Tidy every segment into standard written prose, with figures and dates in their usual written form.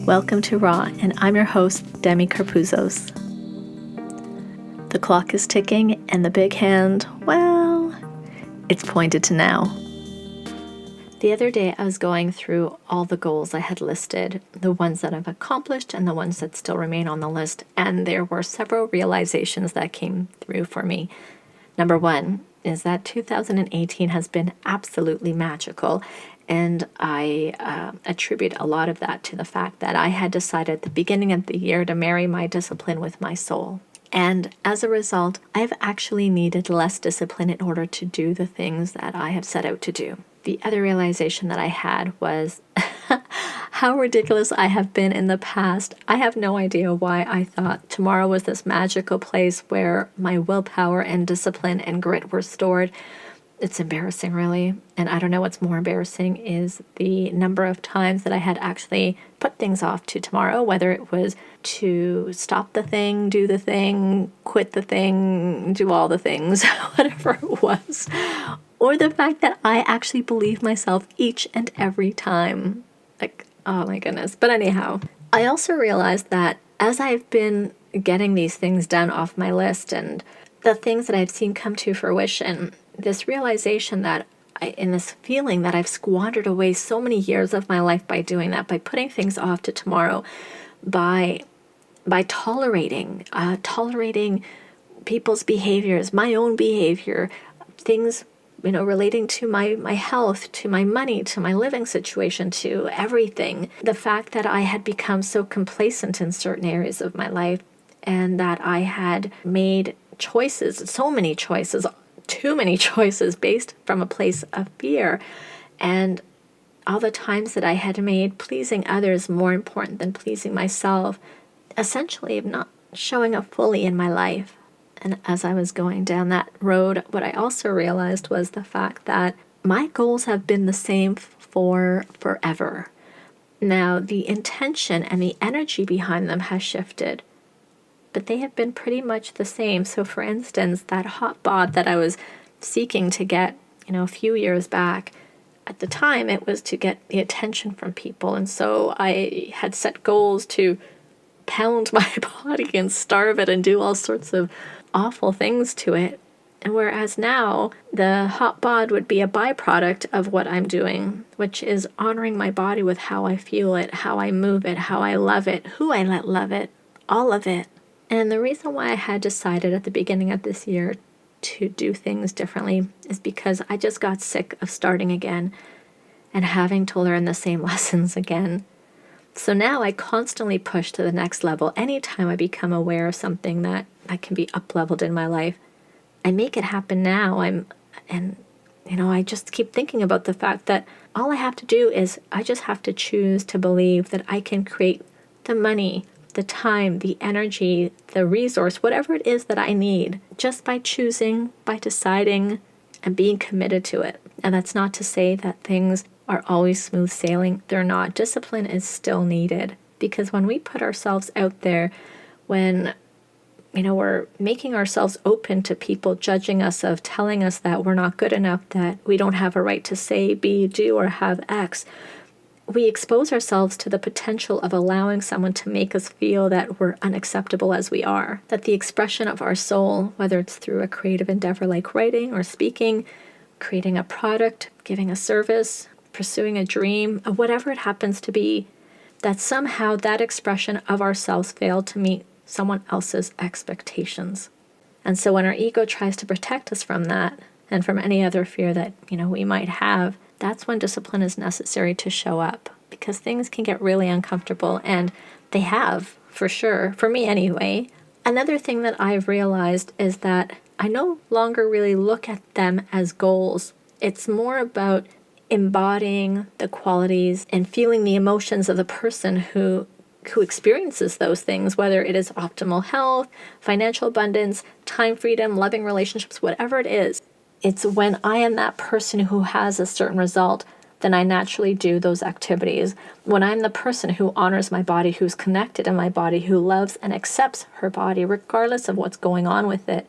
Welcome to Raw, and I'm your host, Demi Carpuzos. The clock is ticking, and the big hand, well, it's pointed to now. The other day, I was going through all the goals I had listed, the ones that I've accomplished and the ones that still remain on the list, and there were several realizations that came through for me. Number one is that 2018 has been absolutely magical, and I attribute a lot of that to the fact that I had decided at the beginning of the year to marry my discipline with my soul. And as a result, I've actually needed less discipline in order to do the things that I have set out to do. The other realization that I had was how ridiculous I have been in the past. I have no idea why I thought tomorrow was this magical place where my willpower and discipline and grit were stored. It's embarrassing, really. And I don't know what's more embarrassing is the number of times that I had actually put things off to tomorrow, whether it was to stop the thing, do the thing, quit the thing, do all the things, whatever it was. Or the fact that I actually believe myself each and every time. Like, oh my goodness. But anyhow, I also realized that as I've been getting these things done off my list and the things that I've seen come to fruition, this realization that in this feeling that I've squandered away so many years of my life by doing that, by putting things off to tomorrow, by tolerating people's behaviors, my own behavior, things, relating to my health, to my money, to my living situation, to everything. The fact that I had become so complacent in certain areas of my life and that I had made choices, so many choices, too many choices based from a place of fear, and all the times that I had made pleasing others more important than pleasing myself, essentially not showing up fully in my life. And as I was going down that road, what I also realized was the fact that my goals have been the same for forever. Now, the intention and the energy behind them has shifted, but they have been pretty much the same. So for instance, that hot bod that I was seeking to get, a few years back, at the time it was to get the attention from people. And so I had set goals to pound my body and starve it and do all sorts of awful things to it. And whereas now the hot bod would be a byproduct of what I'm doing, which is honoring my body with how I feel it, how I move it, how I love it, who I let love it, all of it. And the reason why I had decided at the beginning of this year to do things differently is because I just got sick of starting again and having to learn the same lessons again. So now I constantly push to the next level. Anytime I become aware of something that can be up-leveled in my life, I make it happen now. I just keep thinking about the fact that all I have to do is I just have to choose to believe that I can create the money, the time, the energy, the resource, whatever it is that I need, just by choosing, by deciding, and being committed to it. And that's not to say that things are always smooth sailing. They're not. Discipline is still needed, because when we put ourselves out there, when we're making ourselves open to people judging us, of telling us that we're not good enough, that we don't have a right to say, be, do, or have X, we expose ourselves to the potential of allowing someone to make us feel that we're unacceptable as we are. That the expression of our soul, whether it's through a creative endeavor like writing or speaking, creating a product, giving a service, pursuing a dream, whatever it happens to be, that somehow that expression of ourselves failed to meet someone else's expectations. And so when our ego tries to protect us from that, and from any other fear that, we might have, that's when discipline is necessary to show up, because things can get really uncomfortable, and they have, for sure, for me anyway. Another thing that I've realized is that I no longer really look at them as goals. It's more about embodying the qualities and feeling the emotions of the person who experiences those things, whether it is optimal health, financial abundance, time freedom, loving relationships, whatever it is. It's when I am that person who has a certain result, then I naturally do those activities. When I'm the person who honors my body, who's connected in my body, who loves and accepts her body, regardless of what's going on with it,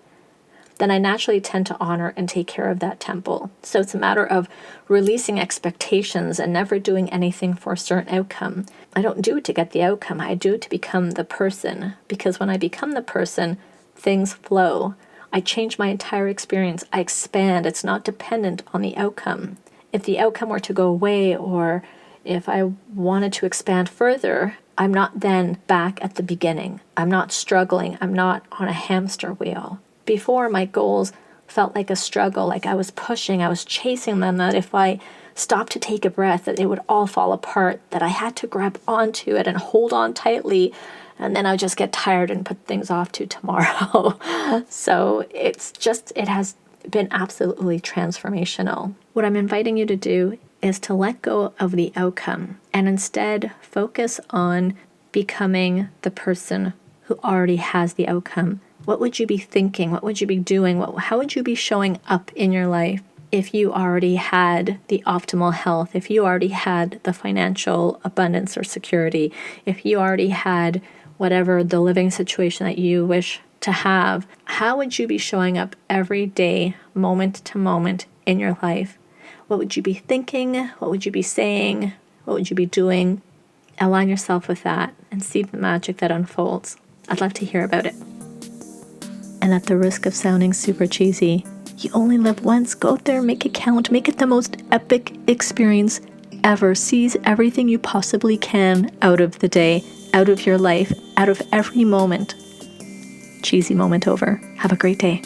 then I naturally tend to honor and take care of that temple. So it's a matter of releasing expectations and never doing anything for a certain outcome. I don't do it to get the outcome. I do it to become the person, because when I become the person, things flow. I change my entire experience. I expand. It's not dependent on the outcome. If the outcome were to go away, or if I wanted to expand further, I'm not then back at the beginning. I'm not struggling. I'm not on a hamster wheel. Before, my goals felt like a struggle, like I was pushing, I was chasing them, that if I stopped to take a breath, that it would all fall apart, that I had to grab onto it and hold on tightly, and then I would just get tired and put things off to tomorrow. So it has been absolutely transformational. What I'm inviting you to do is to let go of the outcome and instead focus on becoming the person who already has the outcome. What would you be thinking? What would you be doing? How would you be showing up in your life if you already had the optimal health, if you already had the financial abundance or security, if you already had whatever the living situation that you wish to have? How would you be showing up every day, moment to moment in your life? What would you be thinking? What would you be saying? What would you be doing? Align yourself with that and see the magic that unfolds. I'd love to hear about it. And at the risk of sounding super cheesy, you only live once. Go out there, make it count, make it the most epic experience ever. Seize everything you possibly can out of the day, out of your life, out of every moment. Cheesy moment over. Have a great day.